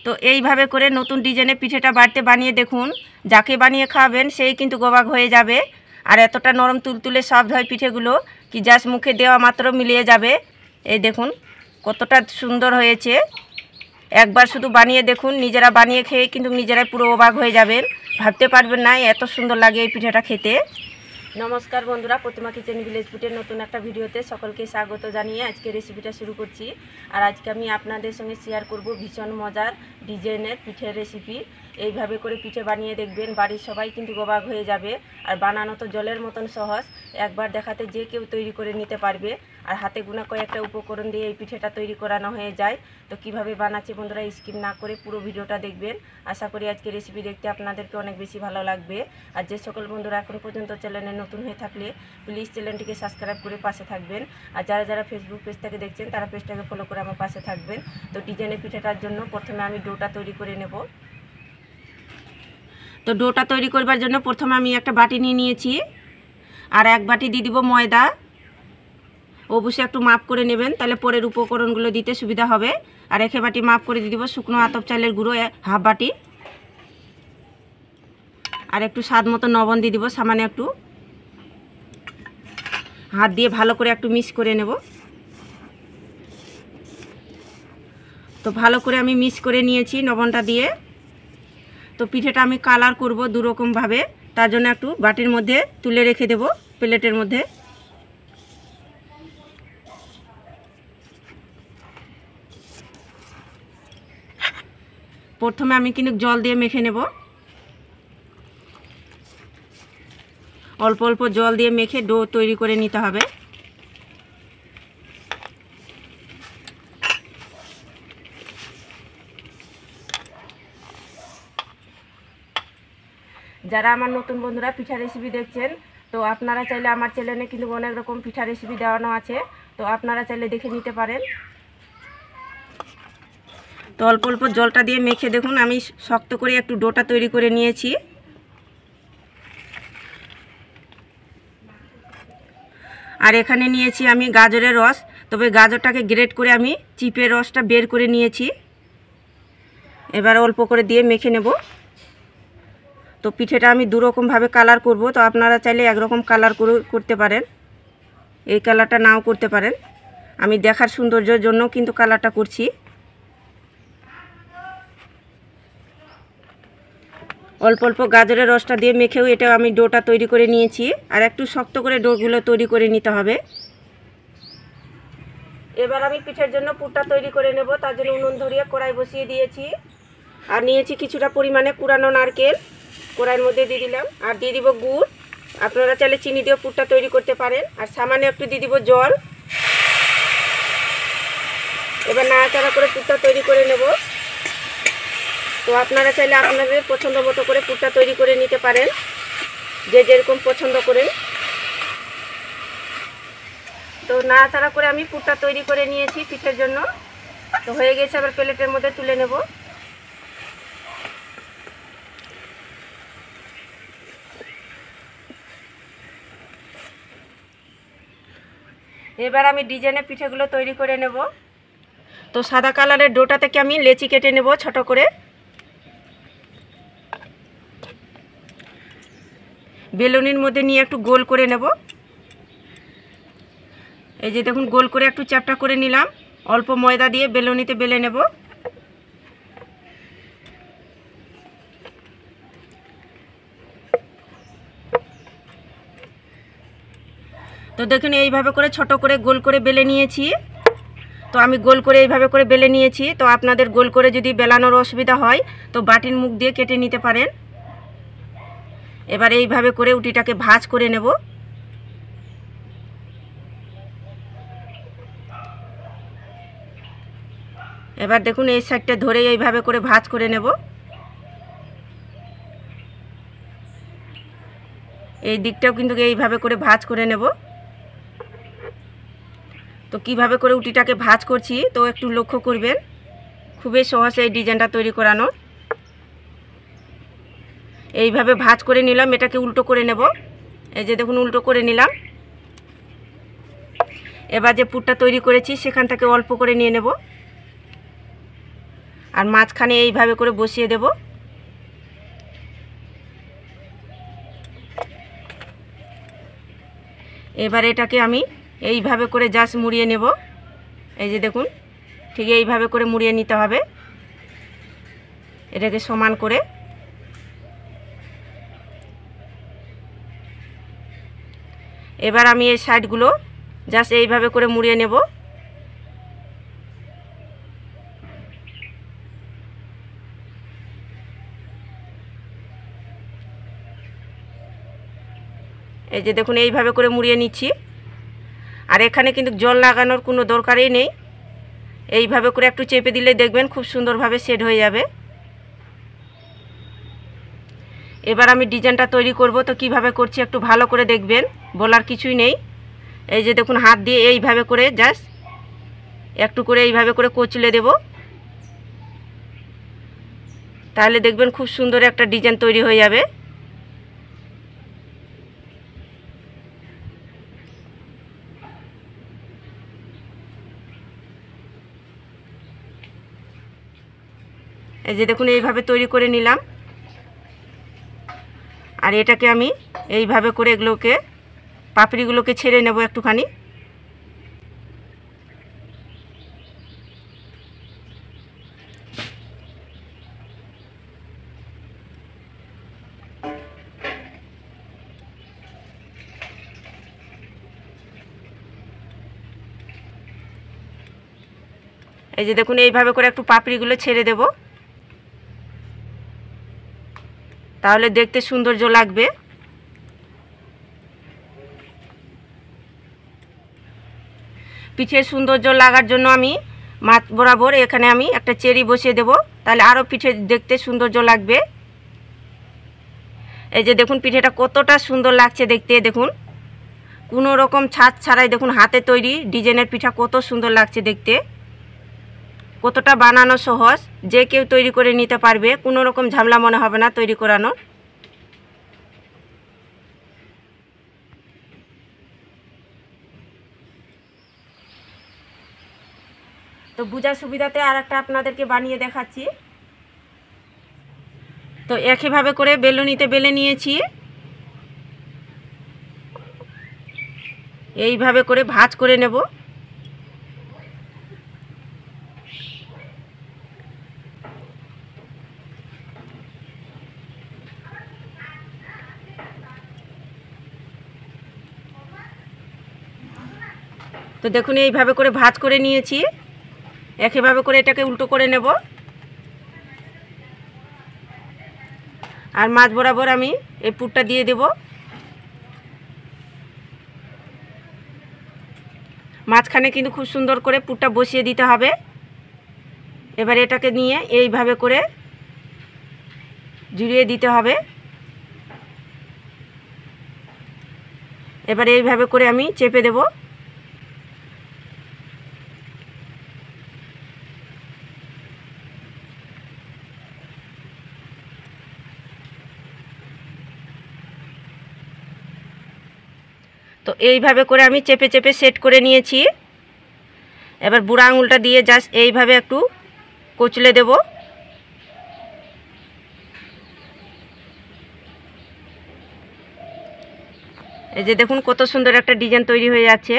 তো এইভাবে করে নতুন ডিজাইনের পিঠেটা বাড়িতে বানিয়ে দেখুন, যাকে বানিয়ে খাওয়াবেন সেই কিন্তু অবাক হয়ে যাবে। আর এতটা নরম তুলতুলে সফট হয় পিঠেগুলো, কি জাস্ট মুখে দেওয়া মাত্র মিলিয়ে যাবে। এই দেখুন কতটা সুন্দর হয়েছে। একবার শুধু বানিয়ে দেখুন, নিজেরা বানিয়ে খেয়ে কিন্তু নিজেরাই পুরো অবাক হয়ে যাবেন, ভাবতে পারবেন না এত সুন্দর লাগে এই পিঠেটা খেতে। নমস্কার বন্ধুরা, প্রতিমা কিচেন ভিলেজ ফুডের নতুন একটা ভিডিওতে সকলকে স্বাগত জানিয়ে আজকে রেসিপিটা শুরু করছি। আর আজকে আমি আপনাদের সঙ্গে শেয়ার করব ভীষণ মজার ডিজাইনের পিঠের রেসিপি। এইভাবে করে পিঠে বানিয়ে দেখবেন, বাড়ির সবাই কিন্তু অবাক হয়ে যাবে। আর বানানো তো জলের মতন সহজ, একবার দেখাতে যে কেউ তৈরি করে নিতে পারবে। আর হাতে গোনা কয়েকটা উপকরণ দিয়ে এই পিঠেটা তৈরি করানো হয়ে যায়। তো কিভাবে বানাচ্ছি বন্ধুরা স্কিপ না করে পুরো ভিডিওটা দেখবেন। আশা করি আজকে রেসিপি দেখতে আপনাদেরকে অনেক বেশি ভালো লাগবে। আর যে সকল বন্ধুরা এখন পর্যন্ত চ্যানেলে নতুন হয়ে থাকলে প্লিজ চ্যানেলটিকে সাবস্ক্রাইব করে পাশে থাকবেন। আর যারা যারা ফেসবুক পেজ থেকে দেখছেন তারা পেজটাকে ফলো করে আমার পাশে থাকবেন। তো ডিজাইনের পিঠেটার জন্য প্রথমে আমি ডোটা তৈরি করে নেব। তো ডোটা তৈরি করবার জন্য প্রথমে আমি একটা বাটি নিয়ে নিয়েছি, আর এক বাটি দিয়ে দিব ময়দা। অবশ্যই একটু মাপ করে নেবেন, তাহলে পরের উপকরণগুলো দিতে সুবিধা হবে। আর একে বাটি মাপ করে দিয়ে দিব শুকনো আতপ চালের গুঁড়ো হাফ বাটি, আর একটু স্বাদ মতো লবণ দিয়ে দিব সামান্য একটু। হাত দিয়ে ভালো করে একটু মিক্স করে নেব। তো ভালো করে আমি মিক্স করে নিয়েছি লবণটা দিয়ে। তো পিঠেটা আমি কালার করব দুরকমভাবে, তার জন্য একটু বাটির মধ্যে তুলে রেখে দেব প্লেটের মধ্যে। প্রথমে আমি কিন্তু জল দিয়ে মেখে নেব, অল্প অল্প জল দিয়ে মেখে ডো তৈরি করে নিতে হবে। যারা আমার নতুন বন্ধুরা পিঠা রেসিপি দেখছেন, তো আপনারা চাইলে আমার চ্যানেলে কিন্তু অনেক রকম পিঠা রেসিপি দেওয়ানো আছে, তো আপনারা চাইলে দেখে নিতে পারেন। তো অল্প অল্প জলটা দিয়ে মেখে দেখুন আমি শক্ত করে একটু ডোটা তৈরি করে নিয়েছি। আর এখানে নিয়েছি আমি গাজরের রস, তবে গাজরটাকে গ্রেট করে আমি চিপের রসটা বের করে নিয়েছি। এবার অল্প করে দিয়ে মেখে নেব। তো পিঠেটা আমি দুরকমভাবে কালার করব, তো আপনারা চাইলে একরকম কালার করতে পারেন, এই কালারটা নাও করতে পারেন। আমি দেখার সৌন্দর্যের জন্য কিন্তু কালারটা করছি। অল্প অল্প গাজরের রসটা দিয়ে মেখেও এটা আমি ডোটা তৈরি করে নিয়েছি। আর একটু শক্ত করে ডোগুলো তৈরি করে নিতে হবে। এবার আমি পিঠের জন্য পুরটা তৈরি করে নেব, তার জন্য উনুন ধরিয়ে কড়াই বসিয়ে দিয়েছি। আর নিয়েছি কিছুটা পরিমাণে কুড়ানো নারকেল, কড়াইয়ের মধ্যে দিয়ে দিলাম। আর দিয়ে দিব গুড়, আপনারা চাইলে চিনি দিয়েও পুরটা তৈরি করতে পারেন। আর সামান্য একটু দিয়ে দিব জল। এবার নাড়াচাড়া করে পুরটা তৈরি করে নেব। তো আপনারা চাইলে আপনাদের পছন্দ মতো করে পুরটা তৈরি করে নিতে পারেন, যে যেরকম পছন্দ করেন। তো নাড়াচাড়া করে আমি পুরটা তৈরি করে নিয়েছি পিঠের জন্য। তো হয়ে গেছে, আবার প্লেটের মধ্যে তুলে নেব। এবার আমি ডিজাইনের পিঠেগুলো তৈরি করে নেব। তো সাদা কালারের ডোটা থেকে আমি লেচি কেটে নেব ছোট করে। বেলুনির মধ্যে নিয়ে একটু গোল করে নেব। এই যে দেখুন গোল করে একটু চ্যাপটা করে নিলাম। অল্প ময়দা দিয়ে বেলুনিতে বেলে নেব। তো দেখুন এইভাবে করে ছোট করে গোল করে বেলে নিয়েছি। তো আমি গোল করে এইভাবে করে বেলে নিয়েছি। তো আপনাদের গোল করে যদি বেলানোর অসুবিধা হয় তো বাটির মুখ দিয়ে কেটে নিতে পারেন। এবার এইভাবে করে উটিটাকে ভাঁজ করে নেব। এবার দেখুন এই সাইডটা ধরে এইভাবে করে ভাঁজ করে নেব। এই দিকটাও কিন্তু এইভাবে করে ভাঁজ করে নেব। তো কিভাবে করে উটিটাকে ভাঁজ করছি তো একটু লক্ষ্য করবেন, খুবই সহজ এই ডিজাইনটা তৈরি করানো। এইভাবে ভাঁজ করে নিলাম, এটাকে উল্টো করে নেব। এই যে দেখুন উল্টো করে নিলাম। এবার যে পুরটা তৈরি করেছি সেখান থেকে অল্প করে নিয়ে নেব। আর মাঝখানে এইভাবে করে বসিয়ে দেব। এবার এটাকে আমি এইভাবে করে জাস্ট মুড়িয়ে নেব। এই যে দেখুন, ঠিক এইভাবে করে মুড়িয়ে নিতে হবে এটাকে সমান করে। এবার আমি এই সাইডগুলো জাস্ট এইভাবে করে মুড়িয়ে নেব। এই যে দেখুন এইভাবে করে মুড়িয়ে নিচ্ছি। আর এখানে কিন্তু জল লাগানোর কোনো দরকারই নেই, এইভাবে করে একটু চেপে দিলে দেখবেন খুব সুন্দরভাবে সেট হয়ে যাবে। এবার আমি ডিজাইনটা তৈরি করব, তো কিভাবে করছি একটু ভালো করে দেখবেন, বলার কিছুই নেই। এই যে দেখুন হাত দিয়ে এইভাবে করে জাস্ট একটু করে এইভাবে করে কচলে দেব, তাহলে দেখবেন খুব সুন্দর একটা ডিজাইন তৈরি হয়ে যাবে। এই যে দেখুন এইভাবে তৈরি করে নিলাম। আর এটাকে আমি এইভাবে করে এগুলোকে পাপড়িগুলোকে ছেড়ে নেব একটুখানি। এই যে দেখুন এইভাবে করে একটু পাপড়িগুলো ছেড়ে দেব, তাহলে দেখতে সৌন্দর্য লাগবে। পিঠের সৌন্দর্য লাগার জন্য আমি মাছ বরাবর এখানে আমি একটা চেরি বসিয়ে দেব, তাহলে আরও পিঠে দেখতে সৌন্দর্য লাগবে। এই যে দেখুন পিঠেটা কতটা সুন্দর লাগছে দেখতে, দেখুন কোনো রকম ছাঁচ ছাড়াই দেখুন হাতে তৈরি ডিজাইনের পিঠা কত সুন্দর লাগছে দেখতে, কতটা বানানো সহজ, যে কেউ তৈরি করে নিতে পারবে, কোনো রকম ঝামেলা মনে হবে না তৈরি করানো। তো বোঝার সুবিধাতে আর একটা আপনাদেরকে বানিয়ে দেখাচ্ছি। তো একইভাবে করে বেলুনিতে বেলে নিয়েছি, এইভাবে করে ভাঁজ করে নেব। তো দেখুন এইভাবে করে ভাঁজ করে নিয়েছি, একইভাবে করে এটাকে উল্টো করে নেব। আর মাছ বরাবর আমি এই পুরটা দিয়ে দেব। মাঝখানে কিন্তু খুব সুন্দর করে পুরটা বসিয়ে দিতে হবে। এবার এটাকে নিয়ে এইভাবে করে জুড়িয়ে দিতে হবে। এবার এইভাবে করে আমি চেপে দেব। তো এইভাবে করে আমি চেপে চেপে সেট করে নিয়েছি। এবার বুড়া আঙুলটা দিয়ে জাস্ট এইভাবে একটু কুচলে দেব। এই যে দেখুন কত সুন্দর একটা ডিজাইন তৈরি হয়ে যাচ্ছে।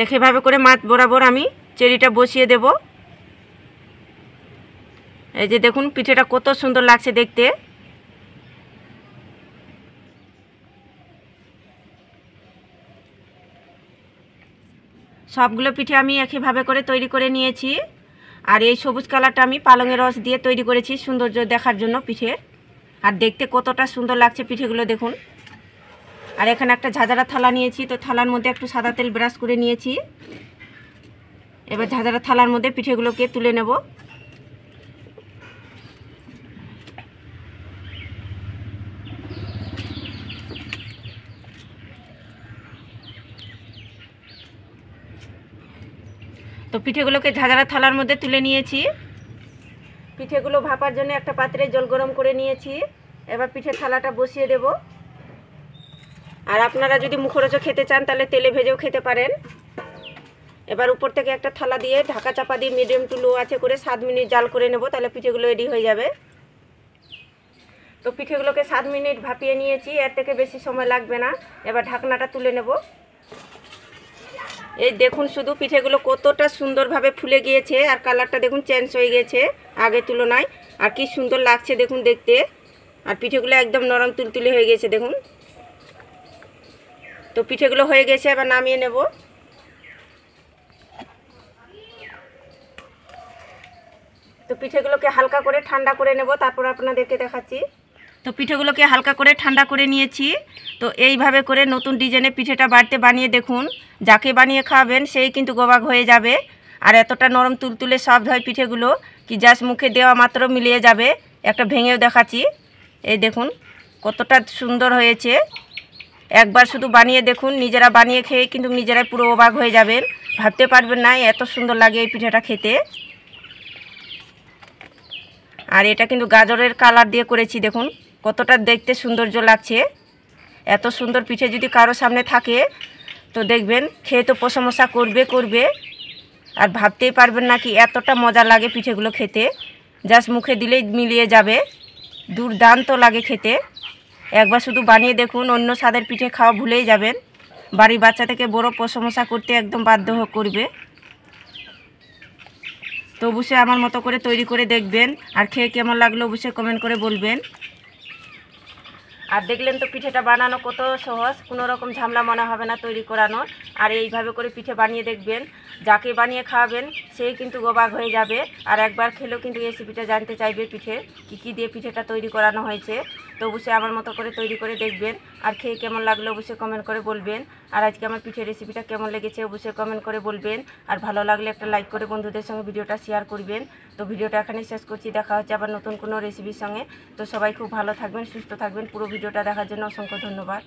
একইভাবে করে মাছ বরাবর আমি চেরিটা বসিয়ে দেব। এই যে দেখুন পিঠেটা কত সুন্দর লাগছে দেখতে। সবগুলো পিঠে আমি একইভাবে করে তৈরি করে নিয়েছি। আর এই সবুজ কালারটা আমি পালংয়ের রস দিয়ে তৈরি করেছি সৌন্দর্য দেখার জন্য পিঠে। আর দেখতে কতটা সুন্দর লাগছে পিঠেগুলো দেখুন। আর এখানে একটা ঝাঁঝরা থালা নিয়েছি, তো থালার মধ্যে একটু সাদা তেল ব্রাশ করে নিয়েছি। এবার ঝাঁঝরা থালার মধ্যে পিঠেগুলোকে তুলে নেব। তো পিঠেগুলোকে ঝাঁঝরা থালার মধ্যে তুলে নিয়েছি। পিঠেগুলো ভাপার জন্য একটা পাত্রে জল গরম করে নিয়েছি। এবার পিঠে থালাটা বসিয়ে দেব। আর আপনারা যদি মুখরোচক খেতে চান তাহলে তেলে ভেজেও খেতে পারেন। এবার উপর থেকে একটা থালা দিয়ে ঢাকা চাপা দিয়ে মিডিয়াম টু লো আছে করে 7 মিনিট জাল করে নেব, তাহলে পিঠেগুলো রেডি হয়ে যাবে। তো পিঠেগুলোকে 7 মিনিট ভাপিয়ে নিয়েছি, এর থেকে বেশি সময় লাগবে না। এবার ঢাকনাটা তুলে নেব। এই দেখুন শুধু পিঠেগুলো কতটা সুন্দরভাবে ফুলে গিয়েছে, আর কালারটা দেখুন চেঞ্জ হয়ে গেছে আগের তুলনায়। আর কি সুন্দর লাগছে দেখুন দেখতে। আর পিঠেগুলো একদম নরম তুলতুলে হয়ে গেছে দেখুন। তো পিঠেগুলো হয়ে গেছে, এবার নামিয়ে নেব। তো পিঠেগুলোকে হালকা করে ঠান্ডা করে নেব, তারপর আপনাদেরকে দেখাচ্ছি। তো পিঠেগুলোকে হালকা করে ঠান্ডা করে নিয়েছি। তো এইভাবে করে নতুন ডিজাইনের পিঠেটা বাড়িতে বানিয়ে দেখুন, যাকে বানিয়ে খাওয়াবেন সেই কিন্তু অবাক হয়ে যাবে। আর এতটা নরম তুলতুলে সফট হয় পিঠেগুলো, কি জাস্ট মুখে দেওয়া মাত্র মিলিয়ে যাবে। একটা ভেঙেও দেখাচ্ছি, এই দেখুন কতটা সুন্দর হয়েছে। একবার শুধু বানিয়ে দেখুন, নিজেরা বানিয়ে খেয়ে কিন্তু নিজেরাই পুরো অবাক হয়ে যাবেন, ভাবতে পারবেন না এত সুন্দর লাগে এই পিঠেটা খেতে। আর এটা কিন্তু গাজরের কালার দিয়ে করেছি, দেখুন কতটা দেখতে সৌন্দর্য লাগছে। এত সুন্দর পিঠে যদি কারো সামনে থাকে তো দেখবেন খেয়ে তো প্রশংসা করবে। আর ভাবতেই পারবেন না কি এতটা মজা লাগে পিঠেগুলো খেতে, জাস্ট মুখে দিলেই মিলিয়ে যাবে, দুর্দান্ত লাগে খেতে। একবার শুধু বানিয়ে দেখুন, অন্য স্বাদের পিঠে খাওয়া ভুলেই যাবেন। বাড়ির বাচ্চা থেকে বড় প্রশংসা করতে একদম বাধ্য করবে। তো অবশ্যই আমার মতো করে তৈরি করে দেখবেন, আর খেয়ে কেমন লাগলো অবশ্যই কমেন্ট করে বলবেন। আর দেখলেন তো পিঠেটা বানানো কত সহজ, কোনো রকম ঝামেলা মনে হবে না তৈরি করানোর। আর এইভাবে করে পিঠে বানিয়ে দেখবেন, যাকে বানিয়ে খাওয়াবেন সেই কিন্তু অবাক হয়ে যাবে। আর একবার খেলেও কিন্তু রেসিপিটা জানতে চাইবে পিঠে কী দিয়ে পিঠেটা তৈরি করানো হয়েছে। তো অবশ্যই আমার মতো করে তৈরি করে দেখবেন, আর খেয়ে কেমন লাগলো অবশ্যই কমেন্ট করে বলবেন। আর আজকে আমার পিঠের রেসিপিটা কেমন লেগেছে অবশ্যই কমেন্ট করে বলবেন। আর ভালো লাগলে একটা লাইক করে বন্ধুদের সঙ্গে ভিডিওটা শেয়ার করবেন। তো ভিডিওটা এখানে শেষ করছি, দেখা হচ্ছে আবার নতুন কোনো রেসিপির সঙ্গে। তো সবাই খুব ভালো থাকবেন, সুস্থ থাকবেন। পুরো ভিডিওটা দেখার জন্য অসংখ্য ধন্যবাদ।